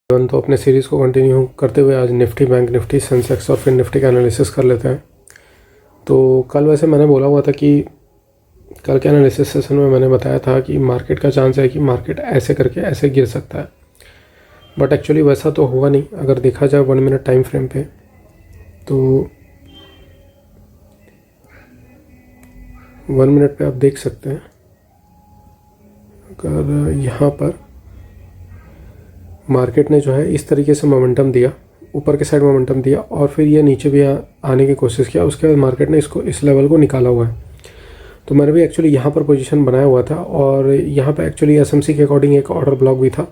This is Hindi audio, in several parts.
तो अपने सीरीज़ को कंटिन्यू करते हुए आज निफ्टी, बैंक निफ्टी, सेंसेक्स और फिर निफ्टी का एनालिसिस कर लेते हैं। तो कल वैसे मैंने बोला हुआ था कि कल के एनालिसिस सेशन में मैंने बताया था कि मार्केट का चांस है कि मार्केट ऐसे करके ऐसे गिर सकता है, बट एक्चुअली वैसा तो हुआ नहीं। अगर देखा जाए 1 मिनट टाइम फ्रेम पे तो 1 मिनट पे आप देख सकते हैं, अगर यहाँ पर मार्केट ने जो है इस तरीके से मोमेंटम दिया, ऊपर के साइड मोमेंटम दिया और फिर ये नीचे भी आने की कोशिश किया। उसके बाद मार्केट ने इसको इस लेवल को निकाला हुआ है। तो मैंने भी एक्चुअली यहाँ पर पोजीशन बनाया हुआ था और यहाँ पे एक्चुअली एसएमसी के अकॉर्डिंग एक ऑर्डर ब्लॉक भी था,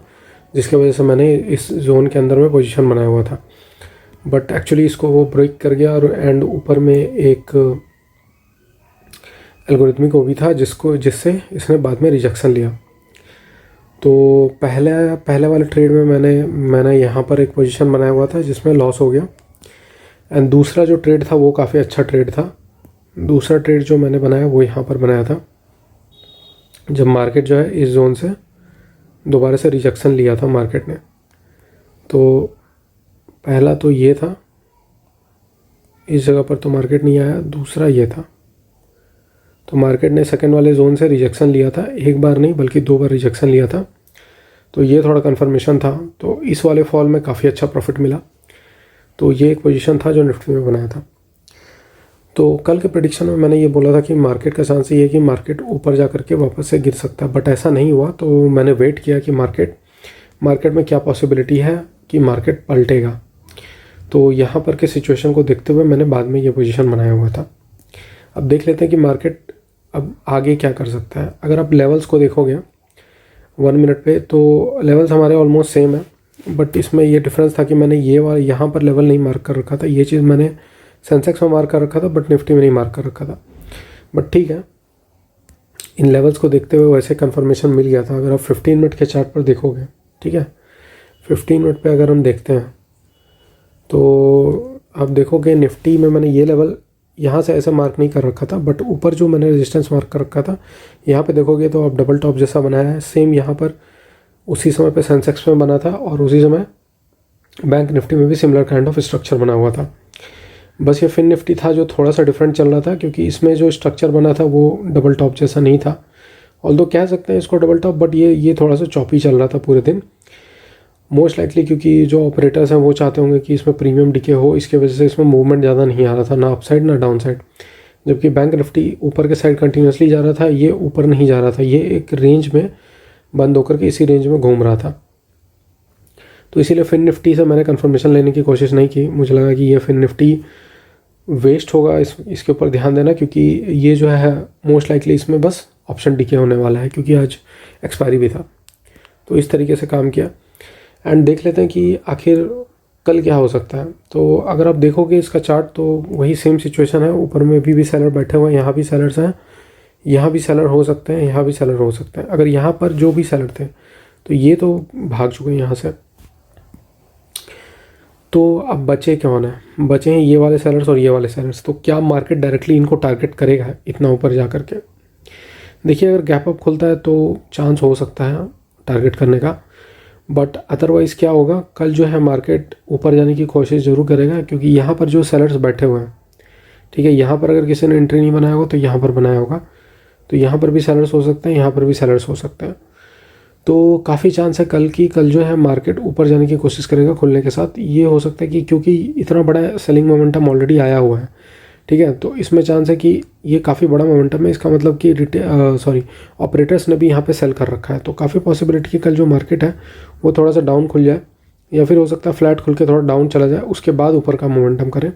जिसकी वजह से मैंने इस जोन के अंदर में पोजीशन बनाया हुआ था। बट एक्चुअली इसको वो ब्रेक कर गया और एंड ऊपर में एक एल्गोरिथमिक वो भी था जिससे इसने बाद में रिजेक्शन लिया। तो पहले वाले ट्रेड में मैंने यहाँ पर एक पोजीशन बनाया हुआ था जिसमें लॉस हो गया। एंड दूसरा जो ट्रेड था वो काफ़ी अच्छा ट्रेड था। दूसरा ट्रेड जो मैंने बनाया वो यहाँ पर बनाया था जब मार्केट जो है इस जोन से दोबारा से रिजेक्शन लिया था मार्केट ने। तो पहला तो ये था, इस जगह पर तो मार्केट नहीं आया। दूसरा ये था, तो मार्केट ने सेकंड वाले जोन से रिजेक्शन लिया था, एक बार नहीं बल्कि 2 बार रिजेक्शन लिया था। तो ये थोड़ा कंफर्मेशन था, तो इस वाले फॉल में काफ़ी अच्छा प्रॉफिट मिला। तो ये एक पोजीशन था जो निफ्टी में बनाया था। तो कल के प्रेडिक्शन में मैंने ये बोला था कि मार्केट का चांस ये है कि मार्केट ऊपर जा करके वापस से गिर सकता है, बट ऐसा नहीं हुआ। तो मैंने वेट किया कि मार्केट में क्या पॉसिबिलिटी है कि मार्केट पलटेगा। तो यहाँ पर के सिचुएशन को देखते हुए मैंने बाद में ये पोजीशन बनाया हुआ था। अब देख लेते हैं कि मार्केट अब आगे क्या कर सकता है। अगर आप लेवल्स को देखोगे 1 मिनट पे, तो लेवल्स हमारे ऑलमोस्ट सेम है, बट इसमें ये डिफरेंस था कि मैंने ये वाला यहाँ पर लेवल नहीं मार्क कर रखा था। ये चीज़ मैंने सेंसेक्स में मार्क कर रखा था बट निफ्टी में नहीं मार्क कर रखा था। बट ठीक है, इन लेवल्स को देखते हुए वैसे कंफर्मेशन मिल गया था। अगर आप 15 मिनट के चार्ट पर देखोगे, ठीक है, 15 मिनट पे अगर हम देखते हैं तो आप देखोगे निफ्टी में मैंने ये लेवल यहाँ से ऐसे मार्क नहीं कर रखा था, बट ऊपर जो मैंने रेजिस्टेंस मार्क कर रखा था यहाँ पे देखोगे तो आप डबल टॉप जैसा बनाया है। सेम यहाँ पर उसी समय पे सेंसेक्स में बना था और उसी समय बैंक निफ्टी में भी सिमिलर काइंड ऑफ स्ट्रक्चर बना हुआ था। बस ये फिन निफ्टी था जो थोड़ा सा डिफरेंट चल रहा था, क्योंकि इसमें जो स्ट्रक्चर बना था वो डबल टॉप जैसा नहीं था। ऑल्दो कह सकते हैं इसको डबल टॉप, बट ये थोड़ा सा चॉपी चल रहा था पूरे दिन, मोस्ट लाइकली क्योंकि जो ऑपरेटर्स हैं वो चाहते होंगे कि इसमें प्रीमियम डिके हो। इसके वजह से इसमें मूवमेंट ज़्यादा नहीं आ रहा था, ना अप साइड ना डाउन साइड। जबकि बैंक निफ्टी ऊपर के साइड कंटिन्यूसली जा रहा था, ये ऊपर नहीं जा रहा था, ये एक रेंज में बंद होकर के इसी रेंज में घूम रहा था। तो इसीलिए फिन निफ्टी से मैंने कंफर्मेशन लेने की कोशिश नहीं की। मुझे लगा कि ये फिन निफ्टी वेस्ट होगा, इसके ऊपर ध्यान देना, क्योंकि ये जो है मोस्ट लाइकली इसमें बस ऑप्शन डिके होने वाला है, क्योंकि आज एक्सपायरी भी था। तो इस तरीके से काम किया। एंड देख लेते हैं कि आखिर कल क्या हो सकता है। तो अगर आप देखोगे इसका चार्ट तो वही सेम सिचुएशन है। ऊपर में भी सेलर बैठे हुए हैं, यहाँ भी सेलर्स हैं, यहाँ भी सेलर हो सकते हैं, यहाँ भी सेलर हो सकते हैं। अगर यहाँ पर जो भी सेलर थे तो ये तो भाग चुके हैं यहाँ से। तो अब बचे कौन है? बचे हैं ये वाले सेलर्स और ये वाले सेलर्स। तो क्या मार्केट डायरेक्टली इनको टारगेट करेगा इतना ऊपर जा कर के? देखिए, अगर गैप अप खुलता है तो चांस हो सकता है टारगेट करने का, बट अदरवाइज़ क्या होगा, कल जो है मार्केट ऊपर जाने की कोशिश ज़रूर करेगा, क्योंकि यहाँ पर जो सेलर्स बैठे हुए हैं, ठीक है, यहाँ पर अगर किसी ने एंट्री नहीं बनाया होगा तो यहाँ पर बनाया होगा। तो यहाँ पर भी सेलर्स हो सकते हैं, यहाँ पर भी सेलर्स हो सकते हैं। तो काफ़ी चांस है कल जो है मार्केट ऊपर जाने की कोशिश करेगा खुलने के साथ। ये हो सकता है कि क्योंकि इतना बड़ा सेलिंग मोमेंटम ऑलरेडी आया हुआ है, ठीक है, तो इसमें चांस है कि ये काफ़ी बड़ा मोमेंटम है। इसका मतलब कि ऑपरेटर्स ने भी यहाँ पे सेल कर रखा है। तो काफ़ी पॉसिबिलिटी कि कल जो मार्केट है वो थोड़ा सा डाउन खुल जाए, या फिर हो सकता है फ्लैट खुल के थोड़ा डाउन चला जाए, उसके बाद ऊपर का मोमेंटम करे,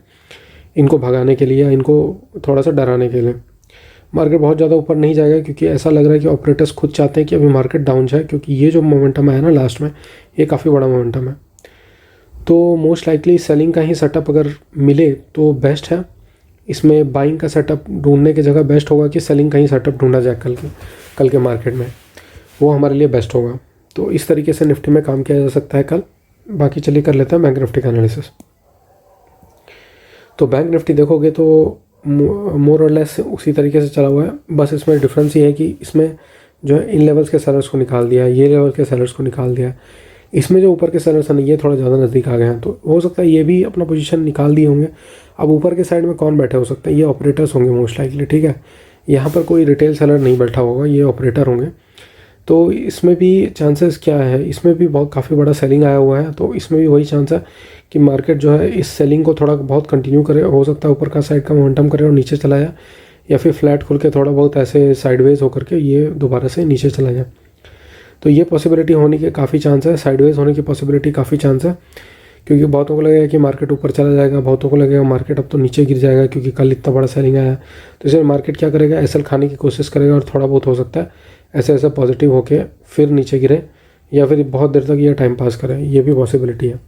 इनको भगाने के लिए या इनको थोड़ा सा डराने के लिए। मार्केट बहुत ज़्यादा ऊपर नहीं जाएगा, क्योंकि ऐसा लग रहा है कि ऑपरेटर्स खुद चाहते हैं कि अभी मार्केट डाउन जाए, क्योंकि ये जो मोमेंटम आया ना लास्ट में, ये काफ़ी बड़ा मोमेंटम है। तो मोस्ट लाइकली सेलिंग का ही सेटअप अगर मिले तो बेस्ट है। इसमें बाइंग का सेटअप ढूंढने की जगह बेस्ट होगा कि सेलिंग का ही सेटअप ढूंढा जाए कल के मार्केट में, वो हमारे लिए बेस्ट होगा। तो इस तरीके से निफ्टी में काम किया जा सकता है कल। बाकी चलिए कर लेते हैं बैंक निफ्टी का एनालिसिस। तो बैंक निफ्टी देखोगे तो मोर और लेस उसी तरीके से चला हुआ है। बस इसमें डिफरेंस ये है कि इसमें जो है इन लेवल्स के सेलर्स को निकाल दिया है, ये लेवल के सेलर्स को निकाल दिया है। इसमें जो ऊपर के सेलर्स हैं ये थोड़ा ज़्यादा नज़दीक आ गए हैं, तो हो सकता है ये भी अपना पोजीशन निकाल दिए होंगे। अब ऊपर के साइड में कौन बैठे हो सकते हैं, ये ऑपरेटर्स होंगे मोस्ट लाइकली, ठीक है। यहाँ पर कोई रिटेल सेलर नहीं बैठा होगा, ये ऑपरेटर होंगे। तो इसमें भी चांसेस क्या है, इसमें भी बहुत काफ़ी बड़ा सेलिंग आया हुआ है, तो इसमें भी वही चांस है कि मार्केट जो है इस सेलिंग को थोड़ा बहुत कंटिन्यू करे। हो सकता है ऊपर का साइड का मोमेंटम करे और नीचे चला जाए, या फिर फ्लैट खुल के थोड़ा बहुत ऐसे साइडवेज होकर के ये दोबारा से नीचे चला जाए। तो ये पॉसिबिलिटी होने के काफ़ी चांस है, साइडवेज होने की पॉसिबिलिटी काफ़ी चांस है, क्योंकि बहुतों को लगेगा कि मार्केट ऊपर चला जाएगा, बहुतों को लगेगा मार्केट अब तो नीचे गिर जाएगा क्योंकि कल इतना बड़ा सेलिंग आया। तो इसलिए मार्केट क्या करेगा, एसएल खाने की कोशिश करेगा और थोड़ा बहुत हो सकता है ऐसे ऐसे पॉजिटिव होके फिर नीचे गिरे, या फिर बहुत देर तक ये टाइम पास करे, ये भी पॉसिबिलिटी है।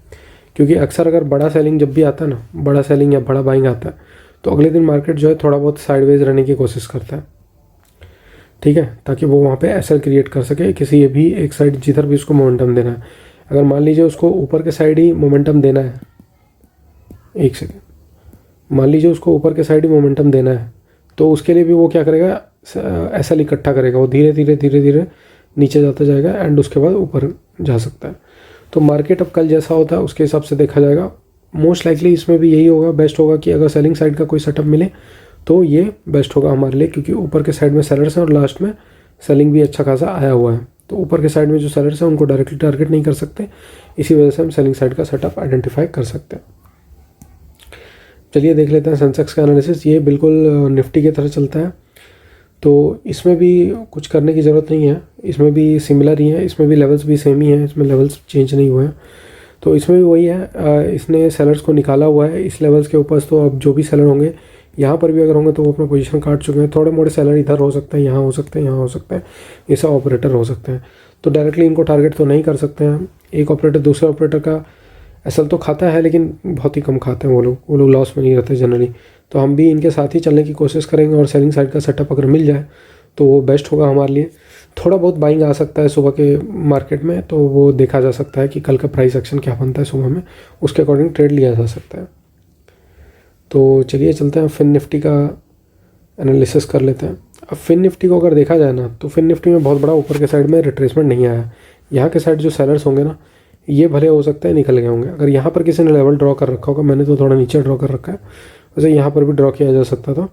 क्योंकि अक्सर अगर बड़ा सेलिंग जब भी आता है ना, बड़ा सेलिंग या बड़ा बाइंग आता है, तो अगले दिन मार्केट जो है थोड़ा बहुत साइडवेज रहने की कोशिश करता है, ठीक है, ताकि वो वहाँ पे एसएल क्रिएट कर सके किसी भी एक साइड जिधर भी उसको मोमेंटम देना है। अगर मान लीजिए उसको ऊपर के साइड ही मोमेंटम देना है, एक सेकेंड, मान लीजिए उसको ऊपर के साइड ही मोमेंटम देना है, तो उसके लिए भी वो क्या करेगा, एसएल इकट्ठा करेगा, वो धीरे धीरे धीरे धीरे नीचे जाता जाएगा एंड उसके बाद ऊपर जा सकता है। तो मार्केट अब कल जैसा होता है उसके हिसाब से देखा जाएगा। मोस्ट लाइकली इसमें भी यही होगा, बेस्ट होगा कि अगर सेलिंग साइड का कोई सेटअप मिले तो ये बेस्ट होगा हमारे लिए, क्योंकि ऊपर के साइड में सेलर्स हैं और लास्ट में सेलिंग भी अच्छा खासा आया हुआ है। तो ऊपर के साइड में जो सेलर्स हैं उनको डायरेक्टली टारगेट नहीं कर सकते, इसी वजह से हम सेलिंग साइड का सेटअप आइडेंटिफाई कर सकते हैं। चलिए देख लेते हैं सेंसेक्स का एनालिसिस। ये बिल्कुल निफ्टी की तरह चलता है, तो इसमें भी कुछ करने की ज़रूरत नहीं है, इसमें भी सिमिलर ही है, इसमें भी लेवल्स भी सेम ही हैं, इसमें लेवल्स चेंज नहीं हुए हैं। तो इसमें भी वही है, इसने सेलर्स को निकाला हुआ है इस लेवल्स के ऊपर। तो अब जो भी सेलर होंगे यहाँ पर भी अगर होंगे तो वो अपना पोजीशन काट चुके हैं। थोड़े मोड़े सेलर इधर हो सकते हैं, यहाँ हो सकते हैं, यहाँ हो सकते हैं, ये सब ऑपरेटर हो सकते हैं। तो डायरेक्टली इनको टारगेट तो नहीं कर सकते हैं। एक ऑपरेटर दूसरे ऑपरेटर का एसएल तो खाता है, लेकिन बहुत ही कम खाते हैं वो लोग लॉस में नहीं रहते जनरली। तो हम भी इनके साथ ही चलने की कोशिश करेंगे और सेलिंग साइड का सेटअप अगर मिल जाए तो वो बेस्ट होगा हमारे लिए। थोड़ा बहुत बाइंग आ सकता है सुबह के मार्केट में, तो वो देखा जा सकता है कि कल का प्राइस एक्शन क्या बनता है सुबह में, उसके अकॉर्डिंग ट्रेड लिया जा सकता है। तो चलिए चलते हैं, फिन निफ्टी का एनालिसिस कर लेते हैं। अब फिन निफ्टी को अगर देखा जाए ना, तो फिन निफ्टी में बहुत बड़ा ऊपर के साइड में रिट्रेसमेंट नहीं आया। यहाँ के साइड जो सेलर्स होंगे ना, ये भले हो सकता है निकल गए होंगे। अगर यहाँ पर किसी ने लेवल ड्रॉ कर रखा होगा, मैंने तो थोड़ा नीचे ड्रॉ कर रखा है, वैसे यहाँ पर भी ड्रॉ किया जा सकता था,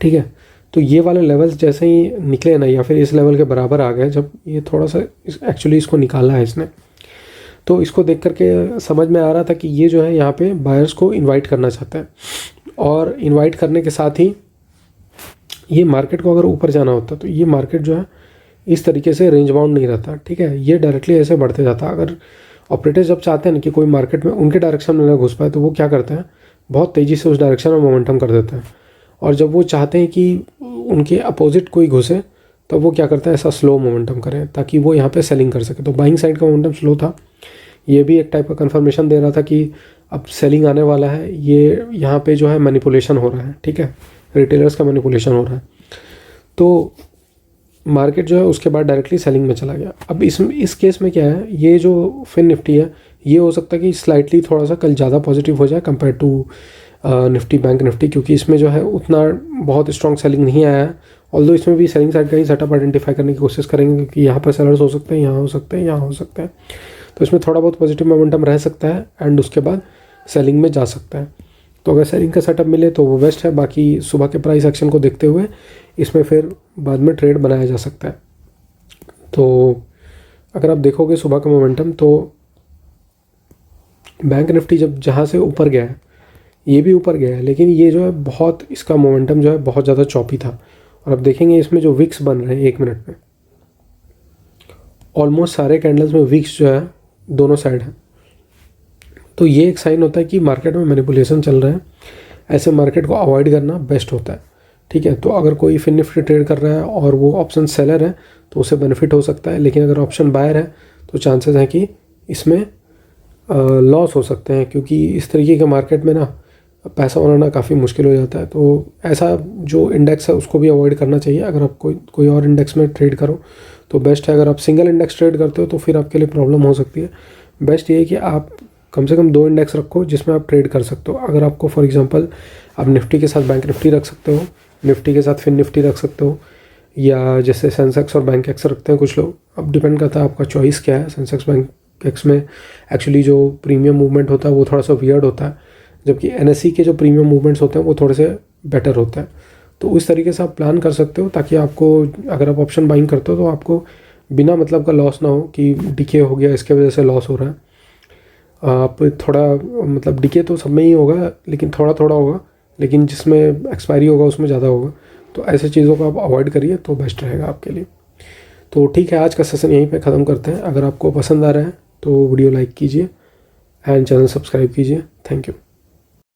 ठीक है। तो ये वाले लेवल्स जैसे ही निकले ना, या फिर इस लेवल के बराबर आ गए, जब ये थोड़ा सा एक्चुअली इसको निकाला है इसने, तो इसको देख करके समझ में आ रहा था कि ये जो है यहाँ पे बायर्स को इनवाइट करना चाहता है, और इनवाइट करने के साथ ही ये मार्केट को अगर ऊपर जाना होता तो ये मार्केट जो है इस तरीके से रेंज बाउंड नहीं रहता, ठीक है। ये डायरेक्टली ऐसे बढ़ते जाता। अगर ऑपरेटर्स जब चाहते हैं ना कि कोई मार्केट में उनके डायरेक्शन में ना घुस पाए, तो वो क्या करते हैं, बहुत तेज़ी से उस डायरेक्शन में मोमेंटम कर देते हैं। और जब वो चाहते हैं कि उनके अपोजिट कोई घुसे, तब वो क्या करते हैं, ऐसा स्लो मोमेंटम करें ताकि वो यहाँ पे सेलिंग कर सके। तो बाइंग साइड का मोमेंटम स्लो था, ये भी एक टाइप का कंफर्मेशन दे रहा था कि अब सेलिंग आने वाला है। ये यहाँ पे जो है मैनिपुलेशन हो रहा है, ठीक है, रिटेलर्स का मैनिपुलेशन हो रहा है। तो मार्केट जो है उसके बाद डायरेक्टली सेलिंग में चला गया। अब इस केस में क्या है, ये जो फिन निफ्टी है, ये हो सकता है कि स्लाइटली थोड़ा सा कल ज़्यादा पॉजिटिव हो जाए compare to Nifty Bank Nifty, क्योंकि इसमें जो है उतना बहुत स्ट्रॉन्ग सेलिंग नहीं आया है। ऑल्दो इसमें भी सेलिंग साइड का ही सेटअप आइडेंटिफाई करने की कोशिश करेंगे, क्योंकि यहाँ पर सेलर्स हो सकते हैं, यहाँ हो सकते हैं, यहाँ हो सकते हैं। तो इसमें थोड़ा बहुत पॉजिटिव मोमेंटम रह सकता है एंड उसके बाद सेलिंग में जा सकता है। तो अगर सेलिंग का सेटअप मिले तो वो बेस्ट है। बाकी सुबह के प्राइस एक्शन को देखते हुए इसमें फिर बाद में ट्रेड बनाया जा सकता है। तो अगर आप देखोगे सुबह का मोमेंटम, तो बैंक निफ्टी जब जहाँ से ऊपर गया है, ये भी ऊपर गया है, लेकिन ये जो है बहुत, इसका मोमेंटम जो है बहुत ज़्यादा चॉपी था। और अब देखेंगे इसमें जो विक्स बन रहे हैं 1 मिनट में, ऑलमोस्ट सारे कैंडल्स में विक्स जो है दोनों साइड है। तो ये एक साइन होता है कि मार्केट में मैनिपुलेशन चल रहा है। ऐसे मार्केट को अवॉइड करना बेस्ट होता है, ठीक है। तो अगर कोई फिन निफ्टी ट्रेड कर रहा है और वो ऑप्शन सेलर है तो उसे बेनिफिट हो सकता है, लेकिन अगर ऑप्शन बायर है तो चांसेस हैं कि इसमें लॉस हो सकते हैं, क्योंकि इस तरीके के मार्केट में ना पैसा बनाना काफ़ी मुश्किल हो जाता है। तो ऐसा जो इंडेक्स है उसको भी अवॉइड करना चाहिए। अगर आप कोई और इंडेक्स में ट्रेड करो तो बेस्ट है। अगर आप सिंगल इंडेक्स ट्रेड करते हो तो फिर आपके लिए प्रॉब्लम हो सकती है। बेस्ट ये है कि आप कम से कम 2 इंडेक्स रखो जिसमें आप ट्रेड कर सकते हो। अगर आपको फॉर एग्जांपल आप निफ्टी के साथ बैंक निफ्टी रख सकते हो, निफ्टी के साथ फिन निफ्टी रख सकते हो, या जैसे सेंसेक्स और बैंक एक्स रखते हैं कुछ लोग। अब डिपेंड करता है आपका चॉइस क्या है। सेंसेक्स बैंक एक्स में एक्चुअली जो प्रीमियम मूवमेंट होता है वो थोड़ा सा वियर्ड होता है, जबकि NSE के जो प्रीमियम मूवमेंट्स होते हैं वो थोड़े से बेटर होते हैं। तो उस तरीके से आप प्लान कर सकते हो, ताकि आपको अगर आप ऑप्शन बाइंग करते हो तो आपको बिना मतलब का लॉस ना हो कि डिके हो गया इसके वजह से लॉस हो रहा है। आप थोड़ा मतलब डिके तो सब में ही होगा, लेकिन थोड़ा थोड़ा होगा, लेकिन जिसमें एक्सपायरी होगा उसमें ज़्यादा होगा। तो ऐसे चीज़ों को आप अवॉइड करिए तो बेस्ट रहेगा आपके लिए। तो ठीक है, आज का सेशन यहीं पे ख़त्म करते हैं। अगर आपको पसंद आ रहा है तो वीडियो लाइक कीजिए एंड चैनल सब्सक्राइब कीजिए। Thank you.